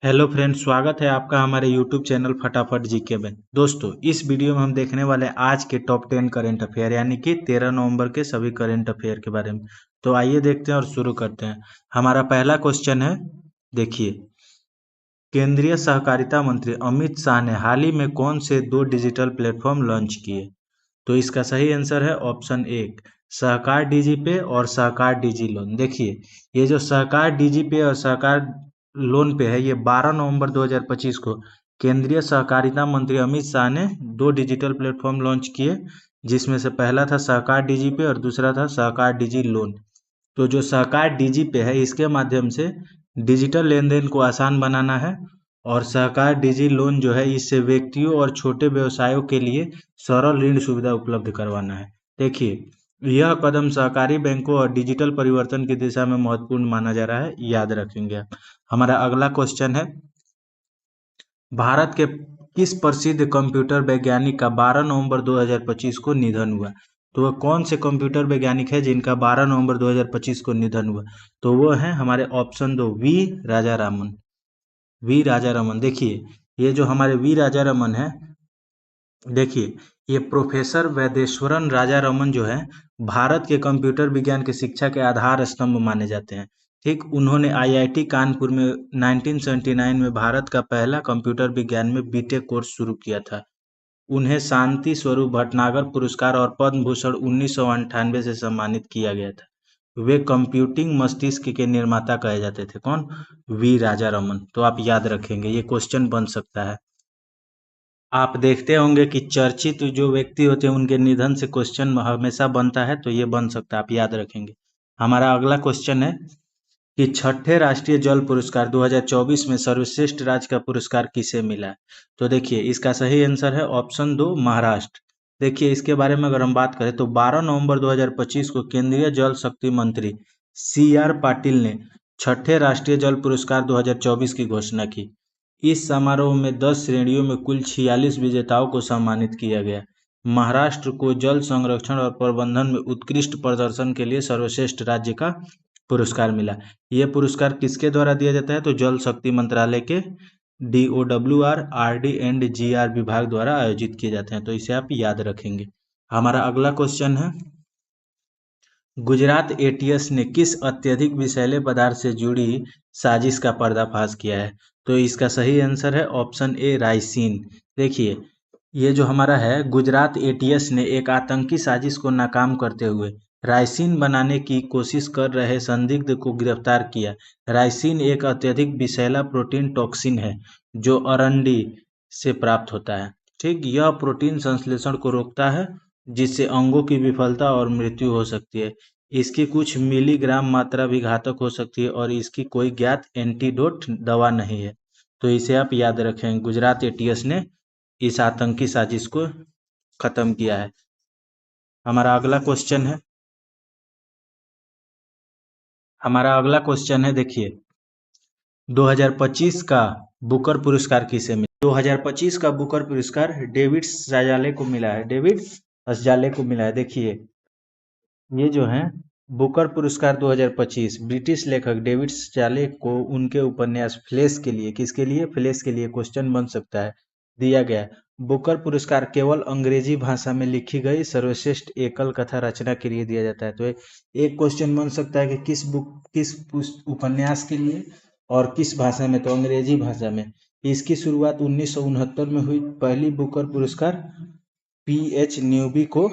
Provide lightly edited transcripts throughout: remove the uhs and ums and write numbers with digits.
Hello friends, स्वागत है आपका हमारे यूट्यूब चैनल फटाफट जीके में। दोस्तों, इस वीडियो में हम देखने वाले हैं आज के टॉप 10 करंट अफेयर, यानी कि 13 नवंबर के सभी करंट अफेयर के बारे में। तो आइए देखते हैं और शुरू करते हैं। हमारा पहला क्वेश्चन है, देखिए, केंद्रीय सहकारिता मंत्री अमित शाह ने हाल ही में कौन से दो डिजिटल प्लेटफॉर्म लॉन्च किए? तो इसका सही आंसर है ऑप्शन एक, सहकार डीजीपे और सहकार डिजी लोन। देखिए, ये जो सहकार डीजीपे और सहकार लोन पे है, ये 12 नवंबर 2025 को केंद्रीय सहकारिता मंत्री अमित शाह ने दो डिजिटल प्लेटफॉर्म लॉन्च किए, जिसमें से पहला था सहकार डीजीपे और दूसरा था सहकार डिजी लोन। तो जो सहकार डीजीपे है, इसके माध्यम से डिजिटल लेन देन को आसान बनाना है, और सहकार डिजी लोन जो है, इससे व्यक्तियों और छोटे व्यवसायों के लिए सरल ऋण सुविधा उपलब्ध करवाना है। देखिए, यह कदम सहकारी बैंकों और डिजिटल परिवर्तन की दिशा में महत्वपूर्ण माना जा रहा है, याद रखेंगे आप। हमारा अगला क्वेश्चन है, भारत के किस प्रसिद्ध कंप्यूटर वैज्ञानिक का 12 नवंबर 2025 को निधन हुआ? तो वह कौन से कंप्यूटर वैज्ञानिक है जिनका 12 नवंबर 2025 को निधन हुआ? तो वो है हमारे ऑप्शन दो, वी राजा रामन। वी राजा रमन। देखिए, ये जो हमारे वी राजा रमन है, देखिए, ये प्रोफेसर वैदेश्वरन राजा रमन जो है, भारत के कंप्यूटर विज्ञान की शिक्षा के आधार स्तंभ माने जाते हैं। ठीक, उन्होंने आईआईटी कानपुर में 1979 में भारत का पहला कंप्यूटर विज्ञान में बीटेक कोर्स शुरू किया था। उन्हें शांति स्वरूप भटनागर पुरस्कार और पद्म भूषण 1998 से सम्मानित किया गया था। वे कंप्यूटिंग मस्तिष्क के निर्माता कहे जाते थे। कौन? वी राजा रमन। तो आप याद रखेंगे, ये क्वेश्चन बन सकता है। आप देखते होंगे कि चर्चित जो व्यक्ति होते हैं, उनके निधन से क्वेश्चन हमेशा बनता है, तो ये बन सकता है, आप याद रखेंगे। हमारा अगला क्वेश्चन है कि छठे राष्ट्रीय जल पुरस्कार 2024 में सर्वश्रेष्ठ राज्य का पुरस्कार किसे मिला है? तो देखिए, इसका सही आंसर है ऑप्शन दो, महाराष्ट्र। देखिए, इसके बारे में अगर हम बात करें तो 12 नवंबर 2025 को केंद्रीय जल शक्ति मंत्री सी आर पाटिल ने छठे राष्ट्रीय जल पुरस्कार 2024 की घोषणा की। इस समारोह में 10 श्रेणियों में कुल 46 विजेताओं को सम्मानित किया गया। महाराष्ट्र को जल संरक्षण और प्रबंधन में उत्कृष्ट प्रदर्शन के लिए सर्वश्रेष्ठ राज्य का पुरस्कार मिला। यह पुरस्कार किसके द्वारा दिया जाता है? तो जल शक्ति मंत्रालय के DOWR, RD एंड GR विभाग द्वारा आयोजित किए जाते हैं। तो इसे आप याद रखेंगे। हमारा अगला क्वेश्चन है, गुजरात एटीएस ने किस अत्यधिक विषैले पदार्थ से जुड़ी साजिश का पर्दाफाश किया है? तो इसका सही आंसर है ऑप्शन ए, राइसिन। देखिए, ये जो हमारा है, गुजरात एटीएस ने एक आतंकी साजिश को नाकाम करते हुए राइसिन बनाने की कोशिश कर रहे संदिग्ध को गिरफ्तार किया। राइसिन एक अत्यधिक विषैला प्रोटीन टॉक्सिन है जो अरंडी से प्राप्त होता है। ठीक, यह प्रोटीन संश्लेषण को रोकता है, जिससे अंगों की विफलता और मृत्यु हो सकती है। इसकी कुछ मिलीग्राम मात्रा भी घातक हो सकती है और इसकी कोई ज्ञात एंटीडोट दवा नहीं है। तो इसे आप याद रखें, गुजरात एटीएस ने इस आतंकी साजिश को खत्म किया है। हमारा अगला क्वेश्चन है, देखिए, 2025 का बुकर पुरस्कार किसे मिला? 2025 का बुकर पुरस्कार डेविड सजाले को मिला है। डेविड सजाले को मिला है। देखिए, ये जो है बुकर पुरस्कार 2025 ब्रिटिश लेखक डेविड सजाले को उनके उपन्यास फ्लैश के लिए, किसके लिए? फ्लैश के लिए क्वेश्चन बन सकता है, दिया गया है। बुकर पुरस्कार केवल अंग्रेजी भाषा में लिखी गई सर्वश्रेष्ठ एकल कथा रचना के लिए दिया जाता है। तो एक क्वेश्चन बन सकता है कि किस उपन्यास के लिए और किस भाषा में? तो अंग्रेजी भाषा में। इसकी शुरुआत 1969 में हुई। पहली बुकर पुरस्कार PH न्यूबी को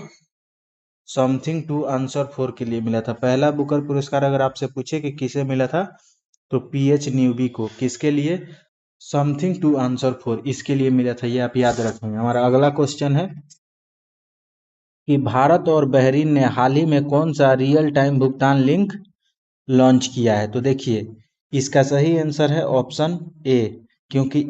समथिंग टू आंसर फॉर के लिए मिला था। पहला बुकर पुरस्कार अगर आपसे पूछे कि किसे मिला था, तो PH न्यूबी को। किसके लिए? समथिंग टू आंसर फॉर, इसके लिए मिला था। ये आप याद रखेंगे। हमारा अगला क्वेश्चन है कि भारत और बहरीन ने हाल ही में कौन सा रियल टाइम भुगतान लिंक लॉन्च किया है? तो देखिए, इसका सही आंसर है ऑप्शन ए, क्योंकि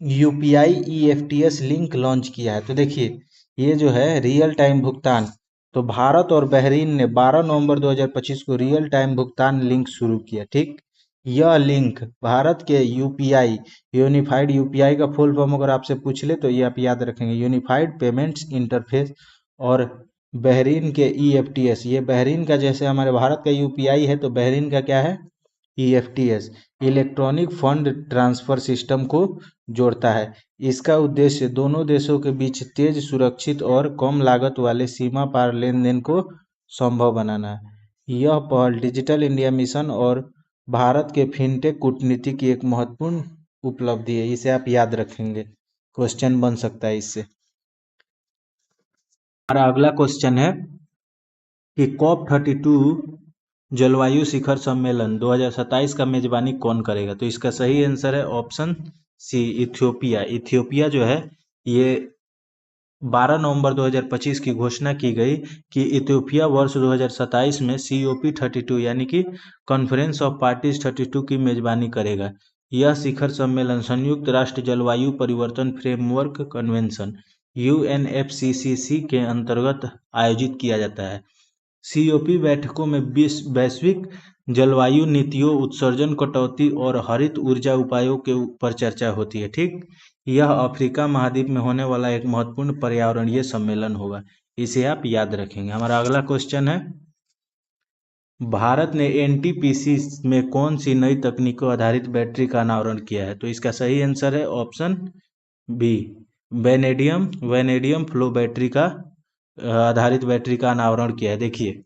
UPI EFTS लिंक लॉन्च किया है। तो देखिए, ये जो है रियल टाइम भुगतान, तो भारत और बहरीन ने 12 नवंबर 2025 को रियल टाइम भुगतान लिंक शुरू किया। ठीक, यह लिंक भारत के UPI, यूनिफाइड UPI का फुल फॉर्म अगर आपसे पूछ ले तो ये आप याद रखेंगे, यूनिफाइड पेमेंट्स इंटरफेस। और बहरीन के EFTS, ये बहरीन का, जैसे हमारे भारत का UPI है, तो बहरीन का क्या है? EFTS electronic fund transfer system को जोड़ता है। इसका उद्देश्य दोनों देशों के बीच तेज, सुरक्षित और कम लागत वाले सीमा पार लेन देन को संभव बनाना है। यह पहल डिजिटल इंडिया मिशन और भारत के फिनटेक कूटनीति की एक महत्वपूर्ण उपलब्धि है। इसे आप याद रखेंगे, क्वेश्चन बन सकता है इससे। हमारा अगला क्वेश्चन है कि COP32 जलवायु शिखर सम्मेलन 2027 का मेजबानी कौन करेगा? तो इसका सही आंसर है ऑप्शन सी, इथियोपिया। इथियोपिया जो है ये 12 नवंबर 2025 की घोषणा की गई कि इथियोपिया वर्ष 2027 में COP32 यानी कि कॉन्फ्रेंस ऑफ पार्टीज 32 की मेजबानी करेगा। यह शिखर सम्मेलन संयुक्त राष्ट्र जलवायु परिवर्तन फ्रेमवर्क कन्वेंशन UNFCCC के अंतर्गत आयोजित किया जाता है। COP बैठकों में वैश्विक जलवायु नीतियों, उत्सर्जन कटौती और हरित ऊर्जा उपायों के ऊपर चर्चा होती है। ठीक, यह अफ्रीका महाद्वीप में होने वाला एक महत्वपूर्ण पर्यावरणीय सम्मेलन होगा। इसे आप याद रखेंगे। हमारा अगला क्वेश्चन है, भारत ने NTPC में कौन सी नई तकनीकों आधारित बैटरी का अनावरण किया है? तो इसका सही आंसर है option B, vanadium flow battery का आधारित बैटरी का अनावरण किया है। देखिए,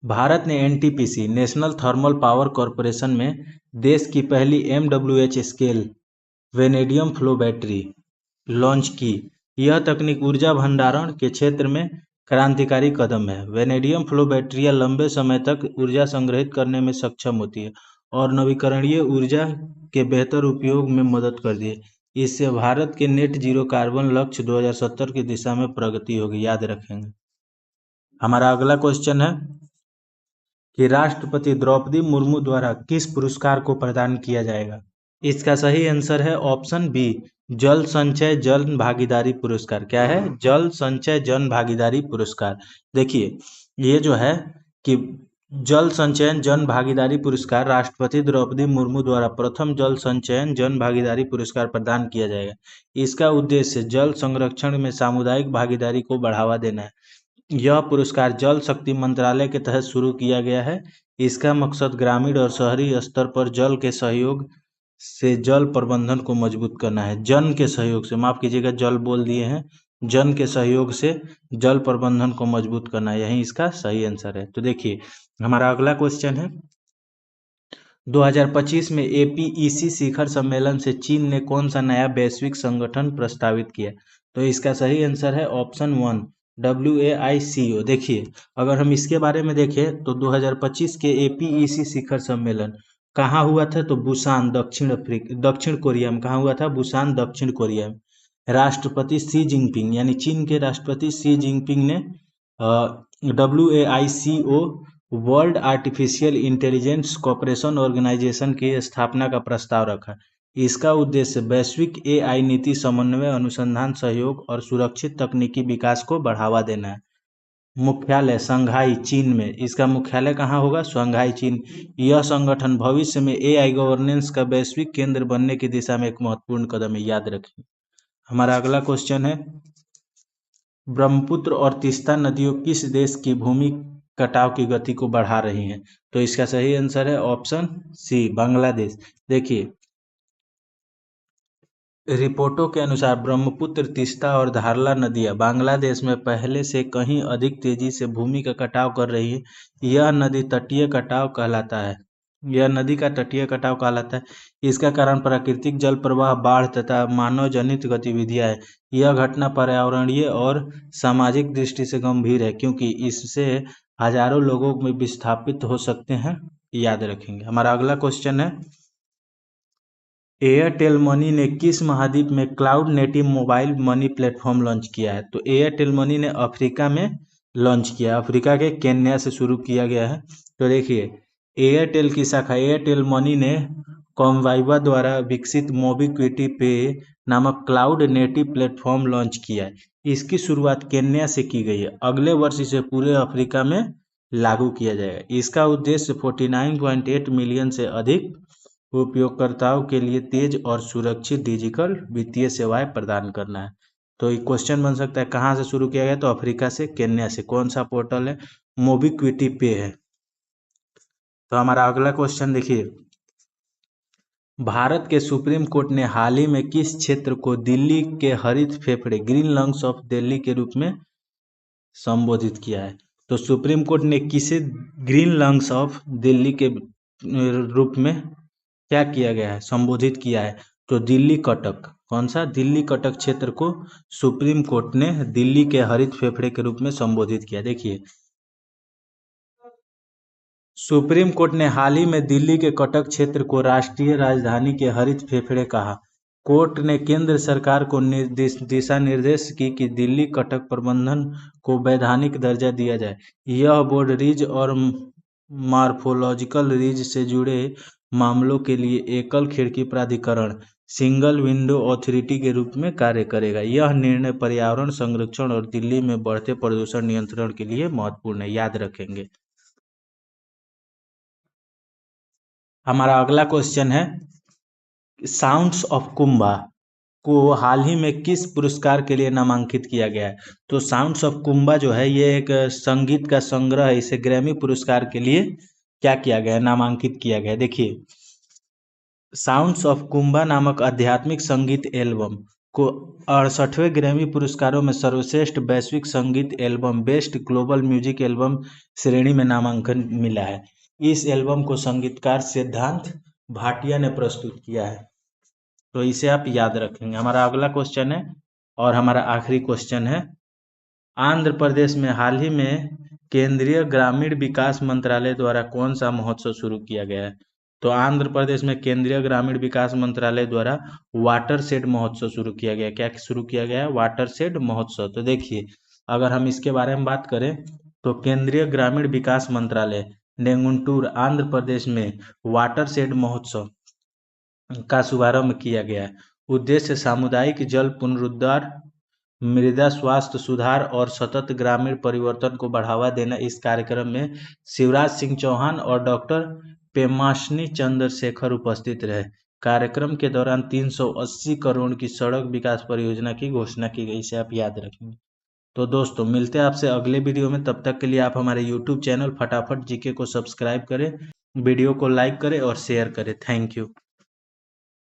भारत ने NTPC national thermal power corporation में देश की पहली MWH scale vanadium flow battery launch की। यह तकनीक ऊर्जा भंडारण के क्षेत्र में क्रांतिकारी कदम है। वेनेडियम फ्लो बैटरियां लंबे समय तक ऊर्जा संग्रहित करने में सक्षम होती है और नवीकरणीय ऊर्जा के बेहतर उपयोग में मदद करती है। इससे भारत के नेट जीरो कार्बन लक्ष्य 2070 की दिशा में प्रगति होगी, याद रखेंगे। हमारा अगला क्वेश्चन है कि राष्ट्रपति द्रौपदी मुर्मू द्वारा किस पुरस्कार को प्रदान किया जाएगा? इसका सही आंसर है ऑप्शन बी, जल संचय जन भागीदारी पुरस्कार। क्या है? जल संचय जन भागीदारी पुरस्कार। देखिए, ये जो है कि जल संचयन जन भागीदारी पुरस्कार राष्ट्रपति द्रौपदी मुर्मू द्वारा प्रथम जल संचयन जन भागीदारी पुरस्कार प्रदान किया जाएगा। इसका उद्देश्य जल संरक्षण में सामुदायिक भागीदारी को बढ़ावा देना है। यह पुरस्कार जल शक्ति मंत्रालय के तहत शुरू किया गया है। इसका मकसद ग्रामीण और शहरी स्तर पर जल के सहयोग से जल प्रबंधन को मजबूत करना है। जन के सहयोग से, माफ कीजिएगा जल बोल दिए हैं, जन के सहयोग से जल प्रबंधन को मजबूत करना है, यही इसका सही आंसर है। तो देखिए, हमारा अगला क्वेश्चन है, 2025 में APEC शिखर सम्मेलन से चीन ने कौन सा नया वैश्विक संगठन प्रस्तावित किया? तो इसका सही आंसर है ऑप्शन 1, WAICO। देखिए, अगर हम इसके बारे में देखें तो 2025 के APEC शिखर सम्मेलन कहाँ हुआ था? तो बुसान, दक्षिण कोरिया में। कहाँ हुआ था? बुसान, दक्षिण कोरिया में। राष्ट्रपति शी जिनपिंग यानी चीन के राष्ट्रपति शी जिनपिंग ने WAICO world artificial intelligence cooperation organisation की स्थापना का प्रस्ताव रखा। इसका उद्देश्य वैश्विक AI नीति समन्वय, अनुसंधान सहयोग और सुरक्षित तकनीकी विकास को बढ़ावा देना है। मुख्यालय शंघाई, चीन में। इसका मुख्यालय कहाँ होगा? शंघाई, चीन। यह संगठन भविष्य में AI गवर्नेंस का वैश्विक केंद्र बनने की दिशा में एक महत्वपूर्ण कदम है, याद रखें। हमारा अगला क्वेश्चन है, ब्रह्मपुत्र और तीस्ता नदियों किस देश की भूमि कटाव की गति को बढ़ा रही हैं? तो इसका सही आंसर है ऑप्शन सी, बांग्लादेश। देखिए, रिपोर्टों के अनुसार ब्रह्मपुत्र, तीस्ता और धारला नदियां बांग्लादेश में पहले से कहीं अधिक तेजी से भूमि का कटाव कर रही है। यह नदी तटीय कटाव कहलाता है। यह नदी का तटीय कटाव कहलाता है। इसका कारण प्राकृतिक जल प्रवाह, बाढ़ तथा मानव जनित गतिविधियां है। यह घटना पर्यावरणीय और सामाजिक दृष्टि से गंभीर है क्योंकि इससे हजारों लोगों में विस्थापित हो सकते हैं, याद रखेंगे। हमारा अगला क्वेश्चन है, एयरटेल मनी ने किस महाद्वीप में cloud native mobile money platform launch किया है? तो एयरटेल मनी ने अफ्रीका में लॉन्च किया। अफ्रीका के केन्या से शुरू किया गया है। तो देखिए, एयरटेल की शाखा एयरटेल मनी ने कॉमवाइवा द्वारा विकसित मोबिक्विटी पे नामक क्लाउड नेटिव प्लेटफॉर्म लॉन्च किया है। इसकी शुरुआत केन्या से की गई है। अगले वर्ष इसे पूरे अफ्रीका में लागू किया जाएगा। इसका उद्देश्य 49.8 मिलियन से अधिक उपयोगकर्ताओं के लिए तेज और सुरक्षित डिजिटल वित्तीय सेवाएं प्रदान करना है। तो ये क्वेश्चन बन सकता है, कहाँ से शुरू किया गया? तो अफ्रीका से, केन्या से। कौन सा पोर्टल है? मोबिक्विटी पे है। तो हमारा अगला क्वेश्चन देखिए, भारत के सुप्रीम कोर्ट ने हाल ही में किस क्षेत्र को दिल्ली के हरित फेफड़े ग्रीन लंग्स ऑफ दिल्ली के रूप में संबोधित किया है? तो सुप्रीम कोर्ट ने किसे ग्रीन लंग्स ऑफ दिल्ली के रूप में क्या किया गया है, संबोधित किया है? तो दिल्ली कटक, कौन सा? दिल्ली कटक क्षेत्र को सुप्रीम कोर्ट ने दिल्ली के हरित फेफड़े के रूप में संबोधित किया। देखिए, सुप्रीम कोर्ट ने हाल ही में दिल्ली के कटक क्षेत्र को राष्ट्रीय राजधानी के हरित फेफड़े कहा। कोर्ट ने केंद्र सरकार को दिशा निर्देश की कि दिल्ली कटक प्रबंधन को वैधानिक दर्जा दिया जाए। यह बोर्ड रिज और मॉर्फोलॉजिकल रिज से जुड़े मामलों के लिए एकल खिड़की प्राधिकरण सिंगल विंडो अथॉरिटी के रूप में कार्य करेगा। यह निर्णय पर्यावरण संरक्षण और दिल्ली में बढ़ते प्रदूषण नियंत्रण के लिए महत्वपूर्ण है, याद रखेंगे। हमारा अगला क्वेश्चन है, साउंड्स ऑफ कुंभा को हाल ही में किस पुरस्कार के लिए नामांकित किया गया है? तो साउंड्स ऑफ कुंभा जो है ये एक संगीत का संग्रह है, इसे ग्रैमी पुरस्कार के लिए क्या किया गया है, नामांकित किया गया है। देखिए, साउंड्स ऑफ कुंभा नामक आध्यात्मिक संगीत एल्बम को 68वें ग्रैमी पुरस्कारों में सर्वश्रेष्ठ वैश्विक संगीत album best global music album श्रेणी में नामांकन मिला है। इस एल्बम को संगीतकार सिद्धांत भाटिया ने प्रस्तुत किया है, तो इसे आप याद रखेंगे। हमारा अगला क्वेश्चन है और हमारा आखिरी क्वेश्चन है, आंध्र प्रदेश में हाल ही में केंद्रीय ग्रामीण विकास मंत्रालय द्वारा कौन सा महोत्सव शुरू किया गया है? तो आंध्र प्रदेश में केंद्रीय ग्रामीण विकास मंत्रालय द्वारा वाटर शेड महोत्सव शुरू किया गया। क्या शुरू किया गया है? वाटर शेड महोत्सव। तो देखिए, अगर हम इसके बारे में बात करें तो केंद्रीय ग्रामीण विकास मंत्रालय ने गुंटूर आंध्र प्रदेश में वाटर शेड महोत्सव का शुभारंभ किया गया है। उद्देश्य सामुदायिक जल पुनरुद्धार, मृदा स्वास्थ्य सुधार और सतत ग्रामीण परिवर्तन को बढ़ावा देना। इस कार्यक्रम में शिवराज सिंह चौहान और डॉक्टर पेमाशनी चंद्रशेखर उपस्थित रहे। कार्यक्रम के दौरान 380 करोड़ की सड़क विकास परियोजना की घोषणा की गई, इसे आप याद रखेंगे। तो दोस्तों, मिलते हैं आपसे अगले वीडियो में, तब तक के लिए आप हमारे यूट्यूब चैनल फटाफट जीके को सब्सक्राइब करें, वीडियो को लाइक करें और शेयर करें। Thank you.